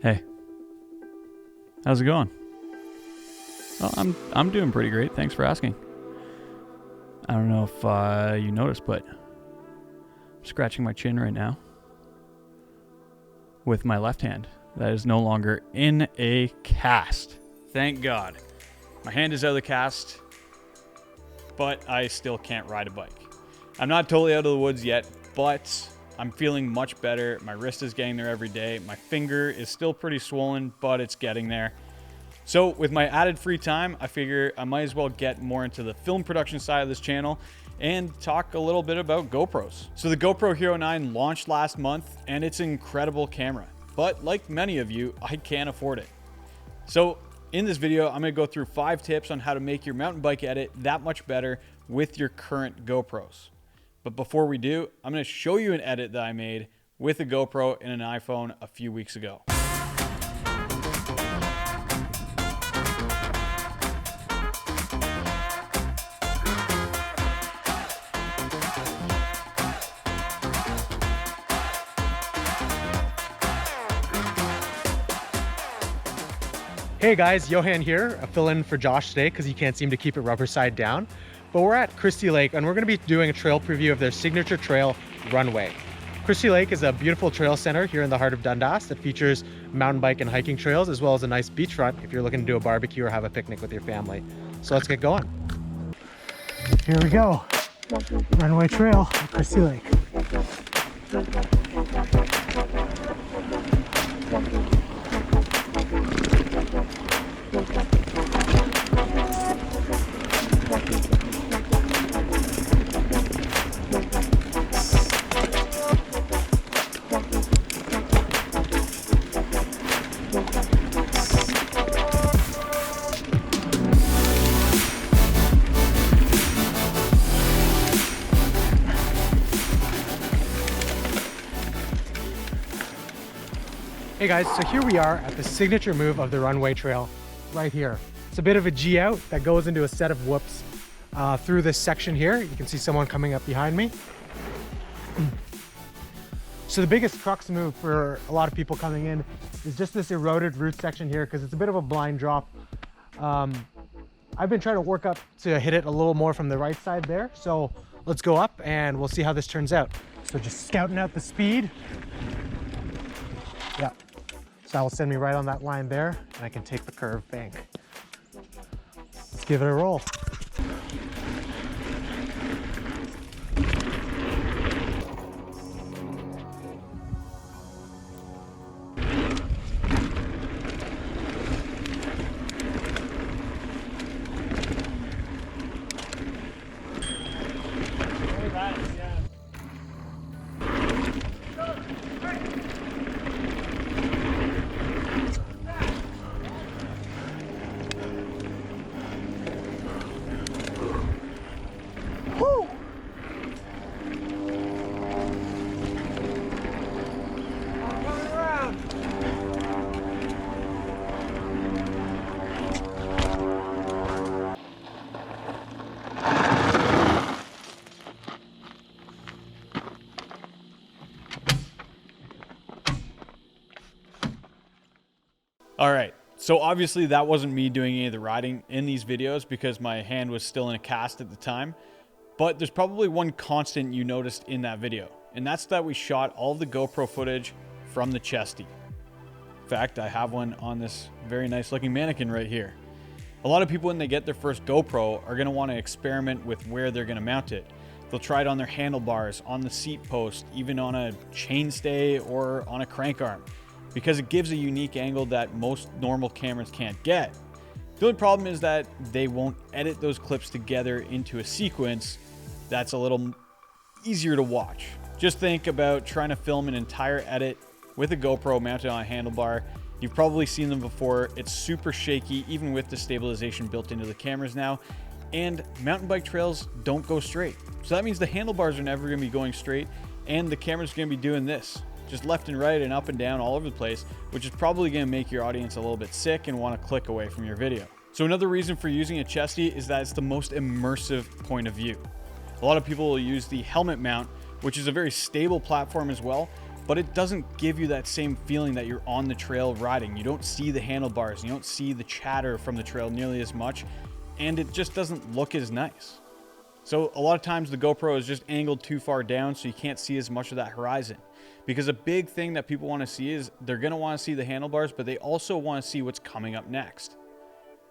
Hey, how's it going? Well, I'm doing pretty great. Thanks for asking. I don't know if you noticed, but I'm scratching my chin right now with my left hand. That is no longer in a cast. Thank God. My hand is out of the cast, but I still can't ride a bike. I'm not totally out of the woods yet, but I'm feeling much better. My wrist is getting there every day. My finger is still pretty swollen, but it's getting there. So with my added free time, I figure I might as well get more into the film production side of this channel and talk a little bit about GoPros. So the GoPro Hero 9 launched last month, and it's an incredible camera. But like many of you, I can't afford it. So in this video, I'm gonna go through 5 tips on how to make your mountain bike edit that much better with your current GoPros. But before we do, I'm gonna show you an edit that I made with a GoPro and an iPhone a few weeks ago. Hey guys, Johan here, a fill-in for Josh today because he can't seem to keep it rubber side down. But we're at Chesty Lake and we're going to be doing a trail preview of their signature trail, Runway. Chesty Lake is a beautiful trail center here in the heart of Dundas that features mountain bike and hiking trails as well as a nice beachfront if you're looking to do a barbecue or have a picnic with your family. So let's get going. Here we go, Runway Trail at Chesty Lake. Hey guys, so here we are at the signature move of the Runway Trail right here. It's a bit of a G out that goes into a set of whoops through this section here. You can see someone coming up behind me. So the biggest crux move for a lot of people coming in is just this eroded root section here because it's a bit of a blind drop. I've been trying to work up to hit it a little more from the right side there. So let's go up and we'll see how this turns out. So just scouting out the speed. Yeah. So that will send me right on that line there, and I can take the curved bank. Let's give it a roll. All right, so obviously that wasn't me doing any of the riding in these videos because my hand was still in a cast at the time, but there's probably one constant you noticed in that video, and that's that we shot all of the GoPro footage from the Chesty. In fact, I have one on this very nice looking mannequin right here. A lot of people when they get their first GoPro are gonna wanna experiment with where they're gonna mount it. They'll try it on their handlebars, on the seat post, even on a chainstay or on a crank arm, because it gives a unique angle that most normal cameras can't get. The only problem is that they won't edit those clips together into a sequence that's a little easier to watch. Just think about trying to film an entire edit with a GoPro mounted on a handlebar. You've probably seen them before. It's super shaky, even with the stabilization built into the cameras now. And mountain bike trails don't go straight. So that means the handlebars are never gonna be going straight and the camera's gonna be doing this, just left and right and up and down all over the place, which is probably going to make your audience a little bit sick and want to click away from your video. So another reason for using a Chesty is that it's the most immersive point of view. A lot of people will use the helmet mount, which is a very stable platform as well, but it doesn't give you that same feeling that you're on the trail riding. You don't see the handlebars, you don't see the chatter from the trail nearly as much, and it just doesn't look as nice. So a lot of times the GoPro is just angled too far down, so you can't see as much of that horizon. Because a big thing that people want to see is they're going to want to see the handlebars, but they also want to see what's coming up next.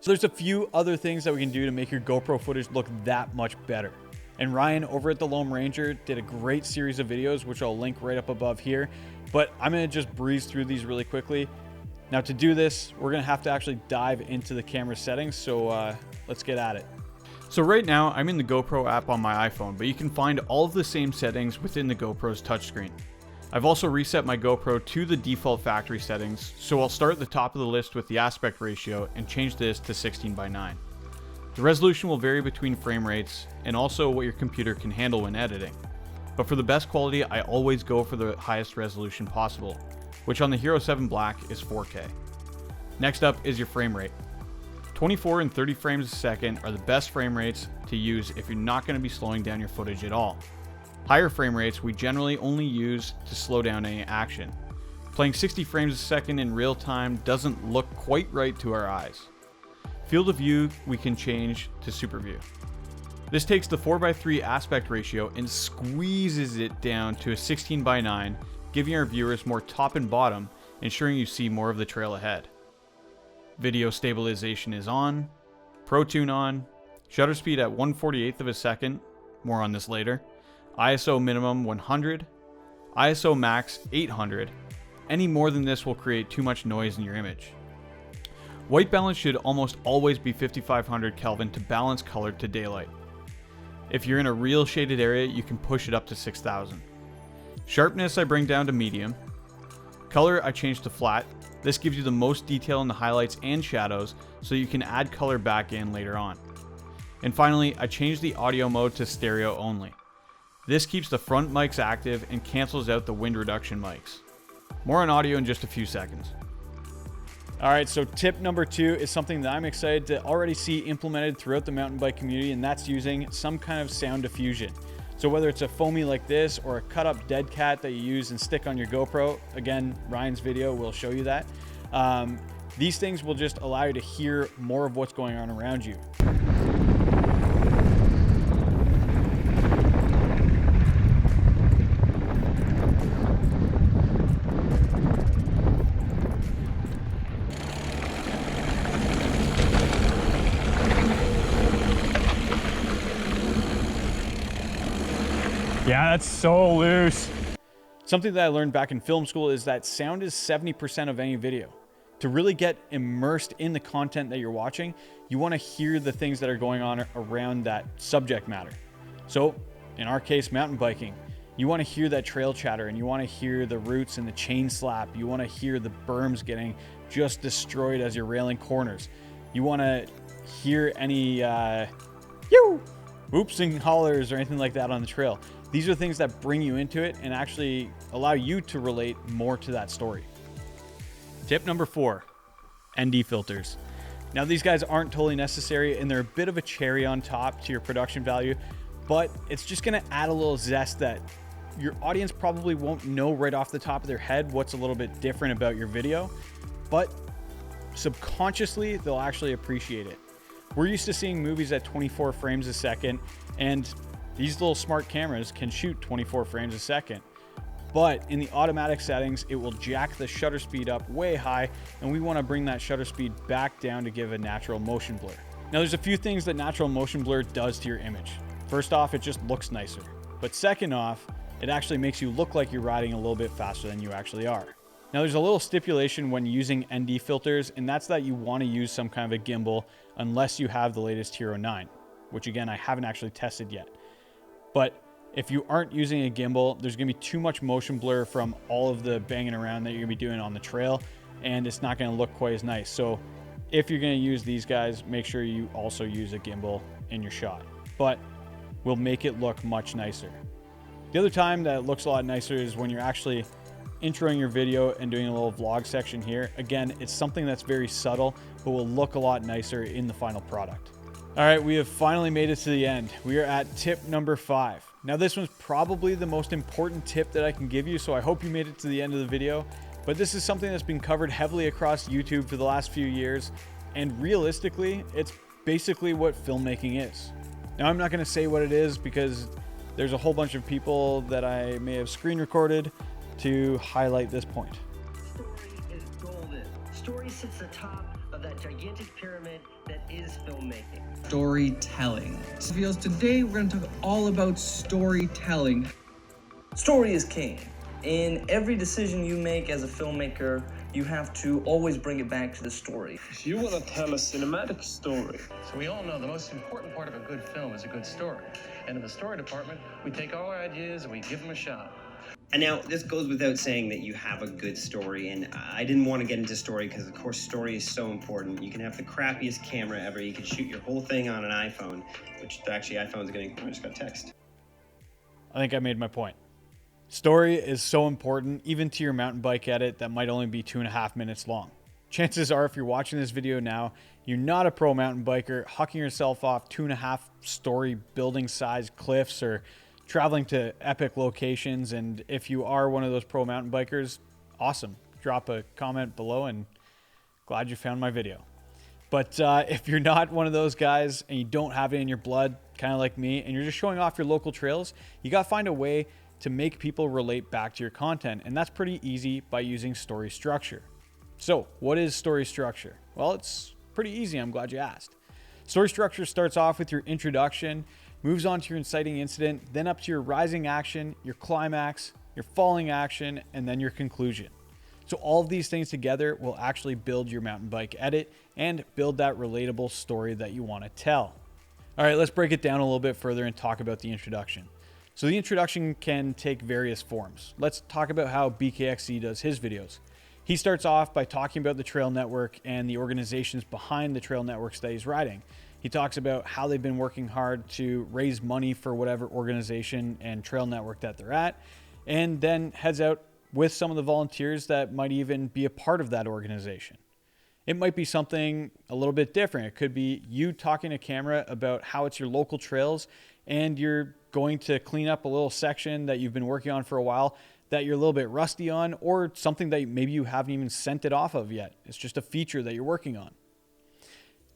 So there's a few other things that we can do to make your GoPro footage look that much better. And Ryan over at the Lone Ranger did a great series of videos, which I'll link right up above here. But I'm going to just breeze through these really quickly. Now to do this, we're going to have to actually dive into the camera settings. So let's get at it. So right now I'm in the GoPro app on my iPhone, but you can find all of the same settings within the GoPro's touchscreen. I've also reset my GoPro to the default factory settings, so I'll start at the top of the list with the aspect ratio and change this to 16:9. The resolution will vary between frame rates and also what your computer can handle when editing. But for the best quality, I always go for the highest resolution possible, which on the Hero 7 Black is 4K. Next up is your frame rate. 24 and 30 frames a second are the best frame rates to use if you're not going to be slowing down your footage at all. Higher frame rates we generally only use to slow down any action. Playing 60 frames a second in real time doesn't look quite right to our eyes. Field of view we can change to super view. This takes the 4:3 aspect ratio and squeezes it down to a 16:9, giving our viewers more top and bottom, ensuring you see more of the trail ahead. Video stabilization is on, Pro Tune on, shutter speed at 1/48 of a second, more on this later, ISO minimum 100, ISO max 800. Any more than this will create too much noise in your image. White balance should almost always be 5500 Kelvin to balance color to daylight. If you're in a real shaded area, you can push it up to 6000. Sharpness I bring down to medium. Color I change to flat. This gives you the most detail in the highlights and shadows, so you can add color back in later on. And finally, I change the audio mode to stereo only. This keeps the front mics active and cancels out the wind reduction mics. More on audio in just a few seconds. All right, so tip number 2 is something that I'm excited to already see implemented throughout the mountain bike community, and that's using some kind of sound diffusion. So whether it's a foamy like this or a cut up dead cat that you use and stick on your GoPro, again, Ryan's video will show you that. These things will just allow you to hear more of what's going on around you. Yeah, that's so loose. Something that I learned back in film school is that sound is 70% of any video. To really get immersed in the content that you're watching, you want to hear the things that are going on around that subject matter. So in our case, mountain biking, you want to hear that trail chatter, and you want to hear the roots and the chain slap. You want to hear the berms getting just destroyed as you're railing corners. You want to hear any whoops and hollers or anything like that on the trail. These are things that bring you into it and actually allow you to relate more to that story. Tip number 4, ND filters. Now these guys aren't totally necessary and they're a bit of a cherry on top to your production value, but it's just gonna add a little zest that your audience probably won't know right off the top of their head what's a little bit different about your video, but subconsciously they'll actually appreciate it. We're used to seeing movies at 24 frames a second, and these little smart cameras can shoot 24 frames a second. But in the automatic settings, it will jack the shutter speed up way high, and we want to bring that shutter speed back down to give a natural motion blur. Now there's a few things that natural motion blur does to your image. First off, it just looks nicer. But second off, it actually makes you look like you're riding a little bit faster than you actually are. Now there's a little stipulation when using ND filters, and that's that you want to use some kind of a gimbal unless you have the latest Hero 9, which again, I haven't actually tested yet. But if you aren't using a gimbal, there's gonna be too much motion blur from all of the banging around that you're gonna be doing on the trail, and it's not gonna look quite as nice. So if you're gonna use these guys, make sure you also use a gimbal in your shot, but we'll make it look much nicer. The other time that it looks a lot nicer is when you're actually introing your video and doing a little vlog section here. Again, it's something that's very subtle, but will look a lot nicer in the final product. All right, we have finally made it to the end. We are at tip number 5. Now this one's probably the most important tip that I can give you, so I hope you made it to the end of the video. But this is something that's been covered heavily across YouTube for the last few years, and realistically, it's basically what filmmaking is. Now I'm not going to say what it is because there's a whole bunch of people that I may have screen recorded to highlight this point. Story is golden. Story sits atop of that gigantic pyramid that is filmmaking. Storytelling. Today we're going to talk all about storytelling. Story is king. In every decision you make as a filmmaker, you have to always bring it back to the story. If you want to tell a cinematic story, So we all know the most important part of a good film is a good story. And in the story department, we take all our ideas and we give them a shot. And now this goes without saying that you have a good story, and I didn't want to get into story because of course story is so important. You can have the crappiest camera ever, you can shoot your whole thing on an iPhone, which actually iPhone's getting, I just got a text. I think I made my point. Story is so important, even to your mountain bike edit that might only be 2.5 minutes long. Chances are if you're watching this video now, you're not a pro mountain biker, hucking yourself off 2.5 story building size cliffs or traveling to epic locations. And if you are one of those pro mountain bikers, awesome. Drop a comment below and glad you found my video. But if you're not one of those guys and you don't have it in your blood, kind of like me, and you're just showing off your local trails, you got to find a way to make people relate back to your content. And that's pretty easy by using story structure. So what is story structure? Well, it's pretty easy. I'm glad you asked. Story structure starts off with your introduction, moves on to your inciting incident, then up to your rising action, your climax, your falling action, and then your conclusion. So all of these things together will actually build your mountain bike edit and build that relatable story that you want to tell. All right, let's break it down a little bit further and talk about the introduction. So the introduction can take various forms. Let's talk about how BKXC does his videos. He starts off by talking about the trail network and the organizations behind the trail networks that he's riding. He talks about how they've been working hard to raise money for whatever organization and trail network that they're at, and then heads out with some of the volunteers that might even be a part of that organization. It might be something a little bit different. It could be you talking to camera about how it's your local trails and you're going to clean up a little section that you've been working on for a while that you're a little bit rusty on, or something that maybe you haven't even sent it off of yet. It's just a feature that you're working on.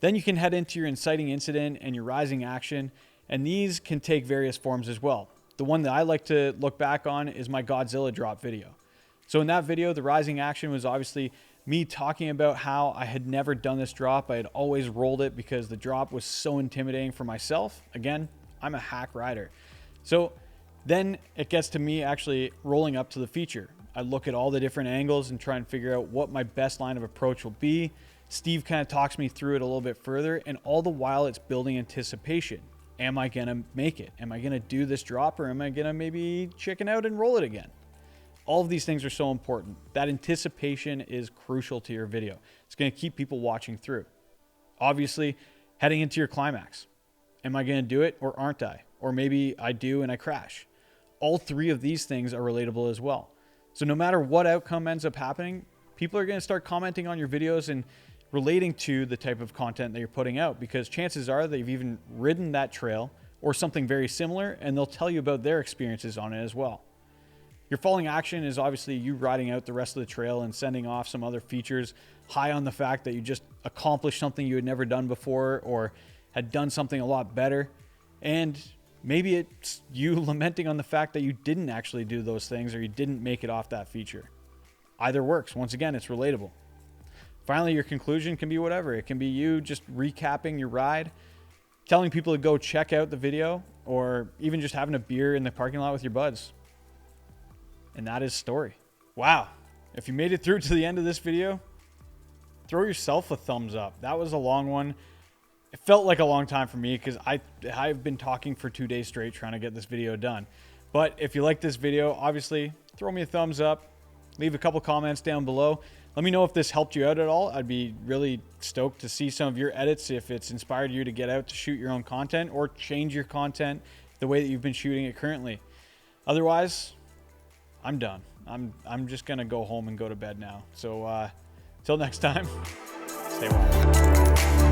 Then you can head into your inciting incident and your rising action, and these can take various forms as well. The one that I like to look back on is my Godzilla drop video. So in that video, the rising action was obviously me talking about how I had never done this drop. I had always rolled it because the drop was so intimidating for myself. Again, I'm a hack rider. So then it gets to me actually rolling up to the feature. I look at all the different angles and try and figure out what my best line of approach will be. Steve kind of talks me through it a little bit further, and all the while it's building anticipation. Am I gonna make it? Am I gonna do this drop, or am I gonna maybe chicken out and roll it again? All of these things are so important. That anticipation is crucial to your video. It's gonna keep people watching through. Obviously, heading into your climax. Am I gonna do it or aren't I? Or maybe I do and I crash. All three of these things are relatable as well. So no matter what outcome ends up happening, people are gonna start commenting on your videos and relating to the type of content that you're putting out, because chances are they've even ridden that trail or something very similar, and they'll tell you about their experiences on it as well. Your falling action is obviously you riding out the rest of the trail and sending off some other features high on the fact that you just accomplished something you had never done before or had done something a lot better. And maybe it's you lamenting on the fact that you didn't actually do those things or you didn't make it off that feature. Either works. Once again, it's relatable. Finally, your conclusion can be whatever. It can be you just recapping your ride, telling people to go check out the video, or even just having a beer in the parking lot with your buds. And that is story. Wow. If you made it through to the end of this video, throw yourself a thumbs up. That was a long one. It felt like a long time for me because I've been talking for 2 days straight trying to get this video done. But if you like this video, obviously throw me a thumbs up, leave a couple comments down below. Let me know if this helped you out at all. I'd be really stoked to see some of your edits, if it's inspired you to get out to shoot your own content or change your content the way that you've been shooting it currently. Otherwise, I'm done. I'm just gonna go home and go to bed now. So till next time, stay wild.